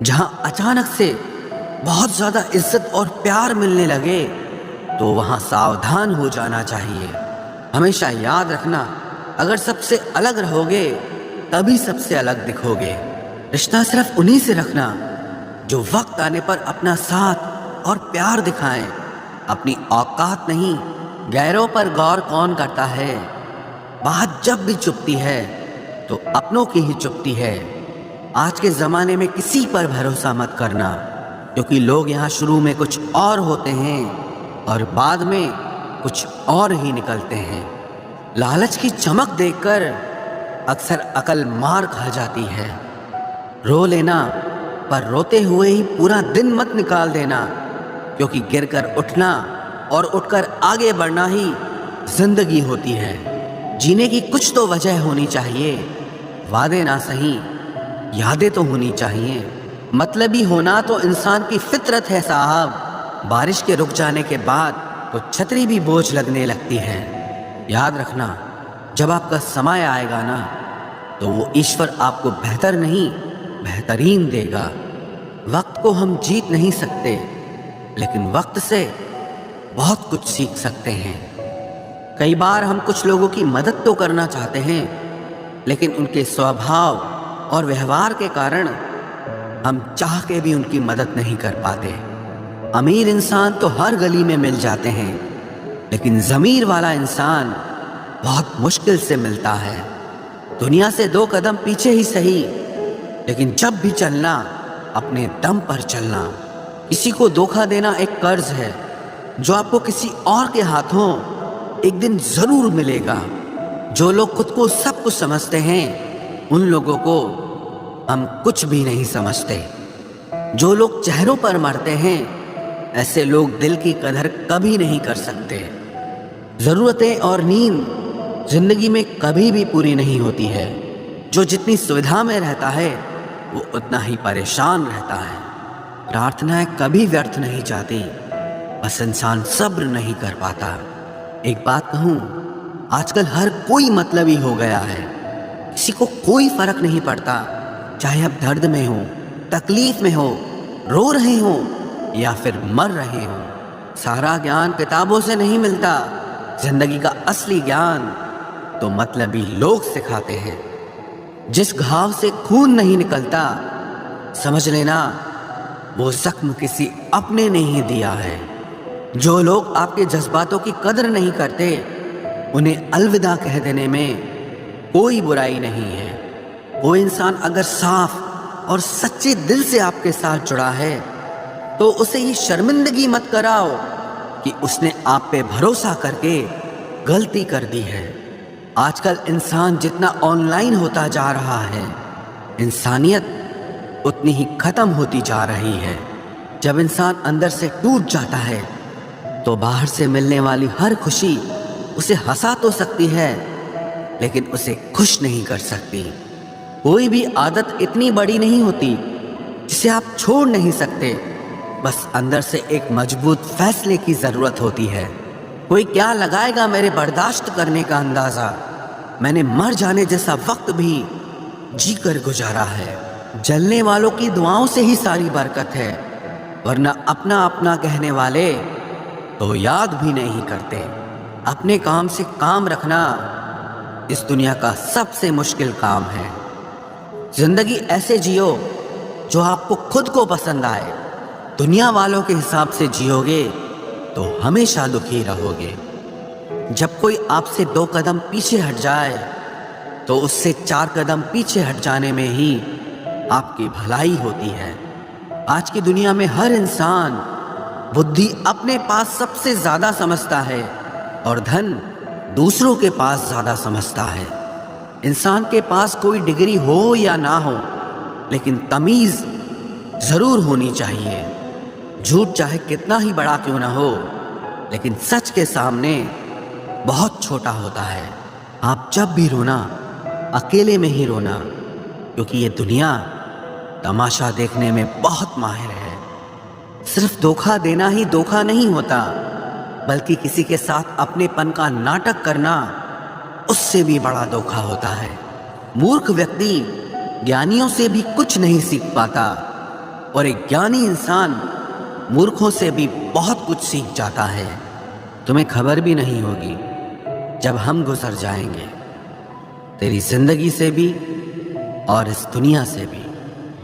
جہاں اچانک سے بہت زیادہ عزت اور پیار ملنے لگے تو وہاں ساودھان ہو جانا چاہیے۔ ہمیشہ یاد رکھنا، اگر سب سے الگ رہو گے تبھی سب سے الگ دکھو گے۔ رشتہ صرف انہی سے رکھنا جو وقت آنے پر اپنا ساتھ اور پیار دکھائیں۔ اپنی اوقات نہیں، غیروں پر غور کون کرتا ہے؟ بات جب بھی چپتی ہے تو اپنوں کی ہی چپتی ہے۔ آج کے زمانے میں کسی پر بھروسہ مت کرنا، کیونکہ لوگ یہاں شروع میں کچھ اور ہوتے ہیں اور بعد میں کچھ اور ہی نکلتے ہیں۔ لالچ کی چمک دیکھ کر اکثر عقل مار کھا جاتی ہے۔ رو لینا، پر روتے ہوئے ہی پورا دن مت نکال دینا، کیونکہ گر کر اٹھنا اور اٹھ کر آگے بڑھنا ہی زندگی ہوتی ہے۔ جینے کی کچھ تو وجہ ہونی چاہیے، وعدے نہ صحیح، یادیں تو ہونی چاہیے۔ مطلبی ہونا تو انسان کی فطرت ہے صاحب۔ بارش کے رک جانے کے بعد تو چھتری بھی بوجھ لگنے لگتی ہے۔ یاد رکھنا، جب آپ کا سمے آئے گا نا تو وہ ایشور آپ کو بہتر نہیں بہترین دے گا۔ وقت کو ہم جیت نہیں سکتے، لیکن وقت سے بہت کچھ سیکھ سکتے ہیں۔ کئی بار ہم کچھ لوگوں کی مدد تو کرنا چاہتے ہیں، لیکن ان کے سوبھاؤ اور ویوہار کے کارن ہم چاہ کے بھی ان کی مدد نہیں کر پاتے۔ امیر انسان تو ہر گلی میں مل جاتے ہیں، لیکن ضمیر والا انسان بہت مشکل سے ملتا ہے۔ دنیا سے 2 قدم پیچھے ہی صحیح، لیکن جب بھی چلنا اپنے دم پر چلنا۔ کسی کو دھوکہ دینا ایک قرض ہے جو آپ کو کسی اور کے ہاتھوں ایک دن ضرور ملے گا۔ جو لوگ خود کو سب کچھ سمجھتے ہیں ان لوگوں کو ہم کچھ بھی نہیں سمجھتے۔ جو لوگ چہروں پر مرتے ہیں ایسے لوگ دل کی قدر کبھی نہیں کر سکتے۔ ضرورتیں اور نیند زندگی میں کبھی بھی پوری نہیں ہوتی ہے۔ جو جتنی سویدھا میں رہتا ہے وہ اتنا ہی پریشان رہتا ہے۔ پرارتھنائیں کبھی ویرتھ نہیں جاتی، بس انسان صبر نہیں کر پاتا۔ ایک بات کہوں، آج کل ہر کوئی مطلبی ہو گیا ہے۔ کسی کو کوئی فرق نہیں پڑتا، چاہے آپ درد میں ہو، تکلیف میں ہو، رو رہے ہوں یا پھر مر رہے ہوں۔ سارا گیان کتابوں سے نہیں ملتا۔ زندگی کا اصلی گیان تو مطلبی لوگ سکھاتے ہیں۔ جس گھاؤ سے خون نہیں نکلتا، سمجھ لینا وہ زخم کسی اپنے نے ہی دیا ہے۔ جو لوگ آپ کے جذباتوں کی قدر نہیں کرتے انہیں الوداع کہہ دینے میں کوئی برائی نہیں ہے۔ وہ انسان اگر صاف اور سچے دل سے آپ کے ساتھ جڑا ہے تو اسے یہ شرمندگی مت کراؤ کہ اس نے آپ پہ بھروسہ کر کے غلطی کر دی ہے۔ آج کل انسان جتنا آن لائن ہوتا جا رہا ہے، انسانیت اتنی ہی ختم ہوتی جا رہی ہے۔ جب انسان اندر سے ٹوٹ جاتا ہے تو باہر سے ملنے والی ہر خوشی اسے ہنسا تو سکتی ہے، لیکن اسے خوش نہیں کر سکتی۔ کوئی بھی عادت اتنی بڑی نہیں ہوتی جسے آپ چھوڑ نہیں سکتے، بس اندر سے ایک مضبوط فیصلے کی ضرورت ہوتی ہے۔ کوئی کیا لگائے گا میرے برداشت کرنے کا اندازہ؟ میں نے مر جانے جیسا وقت بھی جی کر گزارا ہے۔ جلنے والوں کی دعاؤں سے ہی ساری برکت ہے، ورنہ اپنا اپنا کہنے والے تو یاد بھی نہیں کرتے۔ اپنے کام سے کام رکھنا اس دنیا کا سب سے مشکل کام ہے۔ زندگی ایسے جیو جو آپ کو خود کو پسند آئے۔ دنیا والوں کے حساب سے جیو گے تو ہمیشہ دکھی رہو گے۔ جب کوئی آپ سے 2 قدم پیچھے ہٹ جائے تو اس سے 4 قدم پیچھے ہٹ جانے میں ہی آپ کی بھلائی ہوتی ہے۔ آج کی دنیا میں ہر انسان بدھی اپنے پاس سب سے زیادہ سمجھتا ہے اور دھن دوسروں کے پاس زیادہ سمجھتا ہے۔ انسان کے پاس کوئی ڈگری ہو یا نہ ہو، لیکن تمیز ضرور ہونی چاہیے۔ جھوٹ چاہے کتنا ہی بڑا کیوں نہ ہو، لیکن سچ کے سامنے بہت چھوٹا ہوتا ہے۔ آپ جب بھی رونا اکیلے میں ہی رونا، کیونکہ یہ دنیا تماشا دیکھنے میں بہت ماہر ہے۔ صرف دھوکہ دینا ہی دھوکہ نہیں ہوتا، بلکہ کسی کے ساتھ اپنے پن کا ناٹک کرنا اس سے بھی بڑا دھوکہ ہوتا ہے۔ مورکھ ویکتی گیانیوں سے بھی کچھ نہیں سیکھ پاتا، और एक ज्ञानी इंसान मूर्खों से भी बहुत कुछ सीख जाता है। तुम्हें खबर भी नहीं होगी जब हम गुजर जाएंगे, तेरी जिंदगी से भी और इस दुनिया से भी।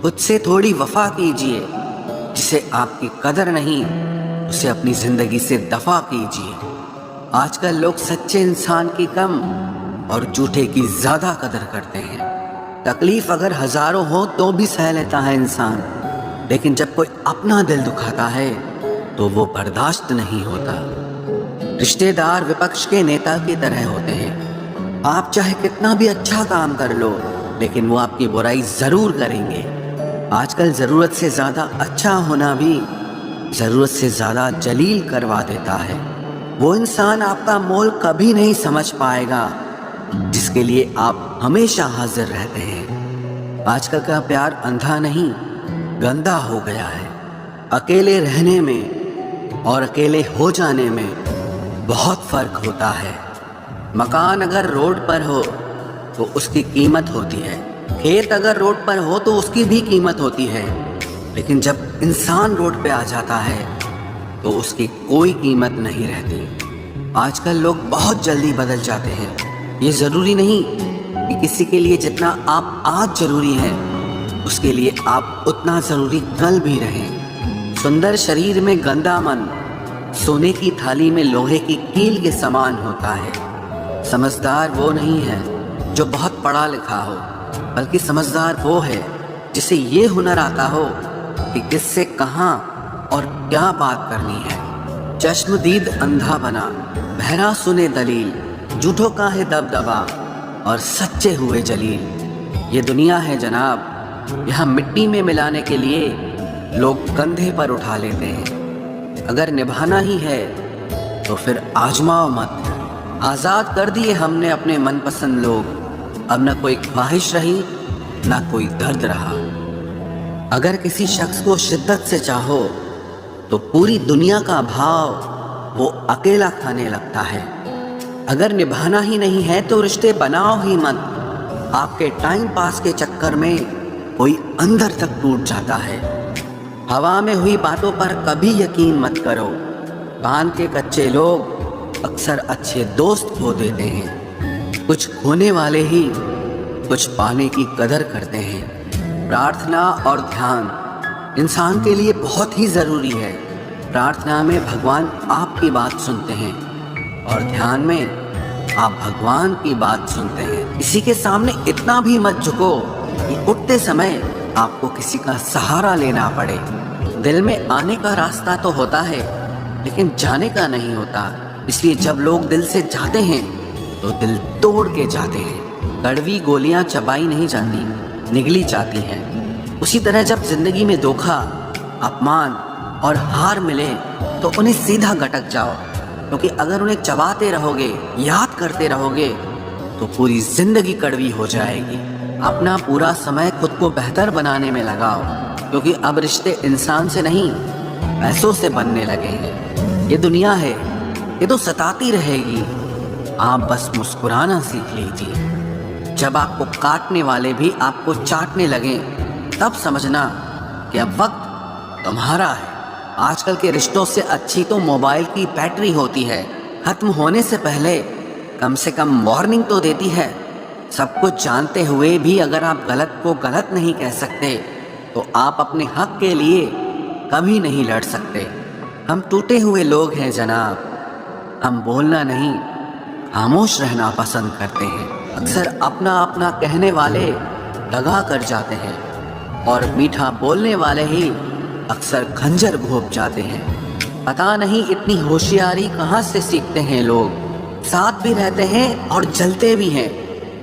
खुद से थोड़ी वफा कीजिए, जिसे आपकी कदर नहीं उसे अपनी जिंदगी से दफा कीजिए। आजकल लोग सच्चे इंसान की कम और झूठे की ज्यादा कदर करते हैं। तकलीफ अगर हजारों हो तो भी सह लेता है इंसान, लेकिन जब कोई अपना दिल दुखाता है तो वो बर्दाश्त नहीं होता। रिश्तेदार विपक्ष के नेता की तरह होते हैं। आप चाहे कितना भी अच्छा काम कर लो, लेकिन वो आपकी बुराई जरूर करेंगे। आजकल जरूरत से ज्यादा अच्छा होना भी जरूरत से ज्यादा जलील करवा देता है। वो इंसान आपका मोल कभी नहीं समझ पाएगा जिसके लिए आप हमेशा हाजिर रहते हैं। आजकल का प्यार अंधा नहीं, गंदा हो गया है। अकेले रहने में और अकेले हो जाने में बहुत फर्क होता है। मकान अगर रोड पर हो तो उसकी कीमत होती है, खेत अगर रोड पर हो तो उसकी भी कीमत होती है, लेकिन जब इंसान रोड पे आ जाता है तो उसकी कोई कीमत नहीं रहती। आजकल लोग बहुत जल्दी बदल जाते हैं। ये ज़रूरी नहीं कि किसी के लिए जितना आप आज ज़रूरी हैं उसके लिए आप उतना ज़रूरी कल भी रहें। सुंदर शरीर में गंदा मन सोने की थाली में लोहे की कील के समान होता है। समझदार वो नहीं है जो बहुत पढ़ा लिखा हो, बल्कि समझदार वो है जिसे ये हुनर आता हो कि किससे कहाँ और क्या बात करनी है। चश्मदीद अंधा बना, बहरा सुने दलील, झूठों का है दबदबा और सच्चे हुए जलील। ये दुनिया है जनाब, यहाँ मिट्टी में मिलाने के लिए लोग कंधे पर उठा लेते हैं। अगर निभाना ही है तो फिर आजमाओ मत। आज़ाद कर दिए हमने अपने मनपसंद लोग, अब न कोई ख्वाहिश रही न कोई दर्द रहा। अगर किसी शख्स को शिद्दत से चाहो तो पूरी दुनिया का भाव वो अकेला खाने लगता है। अगर निभाना ही नहीं है तो रिश्ते बनाओ ही मत। आपके टाइम पास के चक्कर में कोई अंदर तक टूट जाता है। हवा में हुई बातों पर कभी यकीन मत करो। कान के कच्चे लोग अक्सर अच्छे दोस्त खो देते हैं। कुछ खोने वाले ही कुछ पाने की कदर करते हैं। प्रार्थना और ध्यान इंसान के लिए बहुत ही ज़रूरी है। प्रार्थना में भगवान आपकी बात सुनते हैं और ध्यान में आप भगवान की बात सुनते हैं। किसी के सामने इतना भी मत झुको कि उठते समय आपको किसी का सहारा लेना पड़े। दिल में आने का रास्ता तो होता है, लेकिन जाने का नहीं होता। इसलिए जब लोग दिल से जाते हैं तो दिल तोड़ के जाते हैं। कड़वी गोलियां चबाई नहीं जाती, निगली जाती हैं। उसी तरह जब जिंदगी में धोखा, अपमान और हार मिले तो उन्हें सीधा गटक जाओ, क्योंकि अगर उन्हें चबाते रहोगे, याद करते रहोगे तो पूरी जिंदगी कड़वी हो जाएगी। अपना पूरा समय खुद को बेहतर बनाने में लगाओ, क्योंकि अब रिश्ते इंसान से नहीं पैसों से बनने लगे हैं। ये दुनिया है, ये तो सताती रहेगी। आप बस मुस्कुराना सीख लीजिए। जब आपको काटने वाले भी आपको चाटने लगे तब समझना कि अब वक्त तुम्हारा है। आजकल के रिश्तों से अच्छी तो मोबाइल की बैटरी होती है, खत्म होने से पहले कम से कम वार्निंग तो देती है। सब कुछ जानते हुए भी अगर आप गलत को गलत नहीं कह सकते तो आप अपने हक के लिए कभी नहीं लड़ सकते। हम टूटे हुए लोग हैं जनाब, हम बोलना नहीं खामोश रहना पसंद करते हैं। अक्सर अपना अपना कहने वाले दगा कर जाते हैं और मीठा बोलने वाले ही अक्सर खंजर घोंप जाते हैं। पता नहीं इतनी होशियारी कहाँ से सीखते हैं लोग। साथ भी रहते हैं और जलते भी हैं,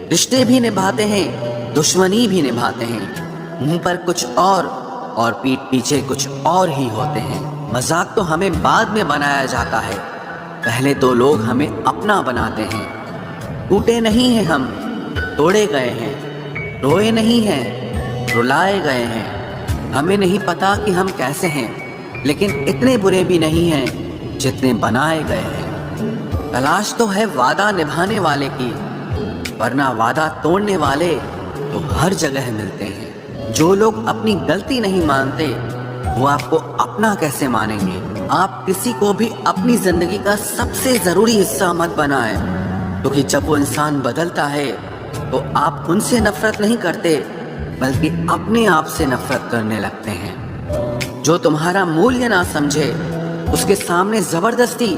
रिश्ते भी निभाते हैं, दुश्मनी भी निभाते हैं। मुंह पर कुछ और पीठ पीछे कुछ और ही होते हैं। मजाक तो हमें बाद में बनाया जाता है, पहले तो लोग हमें अपना बनाते हैं। टूटे नहीं हैं हम, तोड़े गए हैं। रोए नहीं हैं, रुलाए गए हैं। हमें नहीं पता कि हम कैसे हैं, लेकिन इतने बुरे भी नहीं हैं जितने बनाए गए हैं। तलाश तो है वादा निभाने वाले की, वरना वादा तोड़ने वाले तो हर जगह मिलते हैं। जो लोग अपनी गलती नहीं मानते वो आपको अपना कैसे मानेंगे। आप किसी को भी अपनी जिंदगी का सबसे जरूरी हिस्सा मत बनाएं, क्योंकि जब वो इंसान बदलता है तो आप उनसे नफरत नहीं करते बल्कि अपने आप से नफरत करने लगते हैं। जो तुम्हारा मूल्य ना समझे उसके सामने जबरदस्ती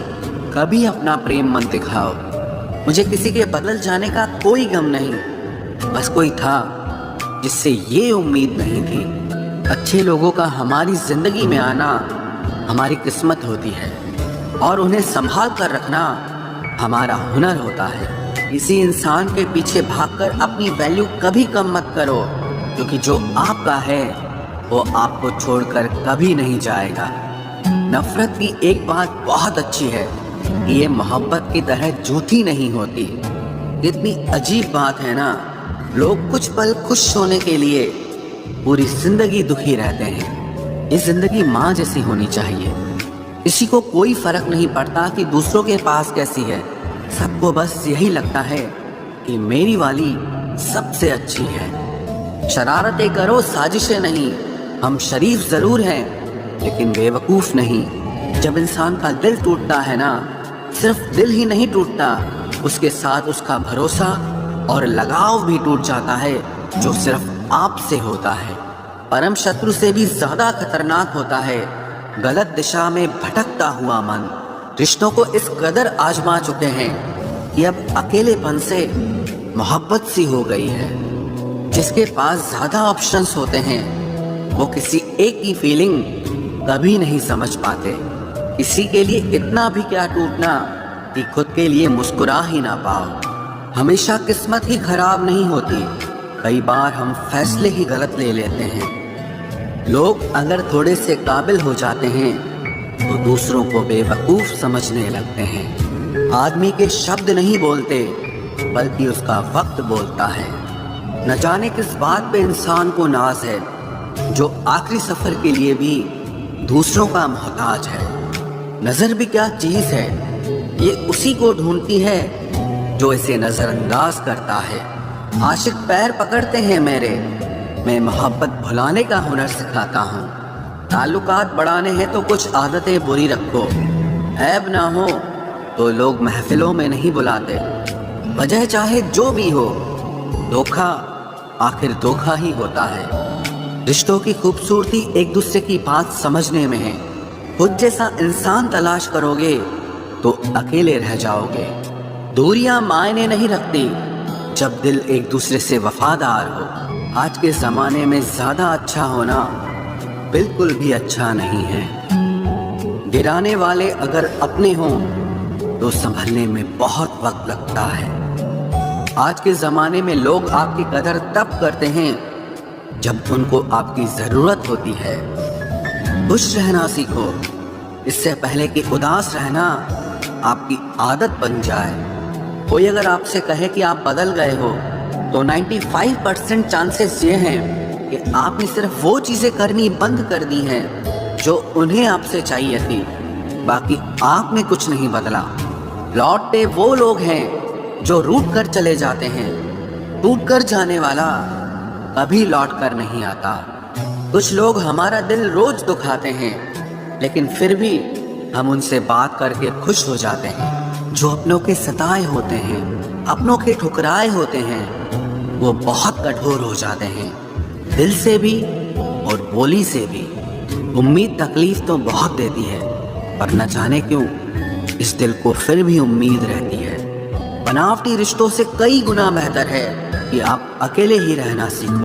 कभी अपना प्रेम मत दिखाओ। मुझे किसी के बदल जाने का कोई गम नहीं, बस कोई था जिससे ये उम्मीद नहीं थी। अच्छे लोगों का हमारी जिंदगी में आना हमारी किस्मत होती है और उन्हें संभाल कर रखना हमारा हुनर होता है। किसी इंसान के पीछे भागकर अपनी वैल्यू कभी कम मत करो, क्योंकि जो आपका है वो आपको छोड़कर कभी नहीं जाएगा। नफरत की एक बात बहुत अच्छी है, ये मोहब्बत की तरह झूठी नहीं होती। कितनी अजीब बात है ना, लोग कुछ पल खुश होने के लिए पूरी जिंदगी दुखी रहते हैं। ये जिंदगी माँ जैसी होनी चाहिए। किसी को कोई फर्क नहीं पड़ता कि दूसरों के पास कैसी है, सबको बस यही लगता है कि मेरी वाली सबसे अच्छी है। शरारतें करो, साजिशें नहीं। हम शरीफ जरूर हैं लेकिन बेवकूफ नहीं। जब इंसान का दिल टूटता है ना, सिर्फ दिल ही नहीं टूटता, उसके साथ उसका भरोसा और लगाव भी टूट जाता है, जो सिर्फ आपसे होता है। परम शत्रु से भी ज्यादा खतरनाक होता है गलत दिशा में भटकता हुआ मन। रिश्तों को इस कदर आजमा चुके हैं कि अब अकेलेपन से मोहब्बत सी हो गई है। जिसके पास ज्यादा ऑप्शंस होते हैं वो किसी एक की फीलिंग कभी नहीं समझ पाते। किसी के लिए इतना भी क्या टूटना कि खुद के लिए मुस्कुरा ही ना पाओ। हमेशा किस्मत ही खराब नहीं होती, कई बार हम फैसले ही गलत ले लेते हैं। लोग अगर थोड़े से काबिल हो जाते हैं तो दूसरों को बेवकूफ समझने लगते हैं। आदमी के शब्द नहीं बोलते बल्कि उसका वक्त बोलता है। न जाने किस बात पे इंसान को नाज है, जो आखिरी सफर के लिए भी दूसरों का मोहताज है। नजर भी क्या चीज है, ये उसी को ढूंढती है जो इसे नजरअंदाज करता है। आशिक पैर पकड़ते हैं मेरे, मैं मोहब्बत भुलाने का हुनर सिखाता हूँ। ताल्लुकात बढ़ाने हैं तो कुछ आदतें बुरी रखो, ऐब ना हो तो लोग महफिलों में नहीं बुलाते। वजह चाहे जो भी हो, धोखा आखिर धोखा ही होता है। रिश्तों की खूबसूरती एक दूसरे की बात समझने में है। खुद जैसा इंसान तलाश करोगे तो अकेले रह जाओगे। दूरियां मायने नहीं रखती जब दिल एक दूसरे से वफादार हो। आज के जमाने में ज्यादा अच्छा होना बिल्कुल भी अच्छा नहीं है। गिराने वाले अगर अपने हों तो संभलने में बहुत वक्त लगता है। आज के जमाने में लोग आपकी कदर तब करते हैं जब उनको आपकी जरूरत होती है। खुश रहना सीखो, इससे पहले कि उदास रहना आपकी आदत बन जाए। कोई अगर आपसे कहे कि आप बदल गए हो तो 95% चांसेस ये हैं कि आपने सिर्फ वो चीजें करनी बंद कर दी हैं जो उन्हें आपसे चाहिए थी। बाकी आपने कुछ नहीं बदला। लौटते वो लोग हैं जो रूठ कर चले जाते हैं। टूट कर जाने वाला कभी लौट कर नहीं आता। कुछ लोग हमारा दिल रोज दुखाते हैं, लेकिन फिर भी हम उनसे बात करके खुश हो जाते हैं। जो अपनों के सताए होते हैं, अपनों के ठुकराए होते हैं, वो बहुत कठोर हो जाते हैं, दिल से भी और बोली से भी। उम्मीद तकलीफ तो बहुत देती है, पर न जाने क्यों इस दिल को फिर भी उम्मीद रहती है। बनावटी रिश्तों से कई गुना बेहतर है कि आप अकेले ही रहना सीखो।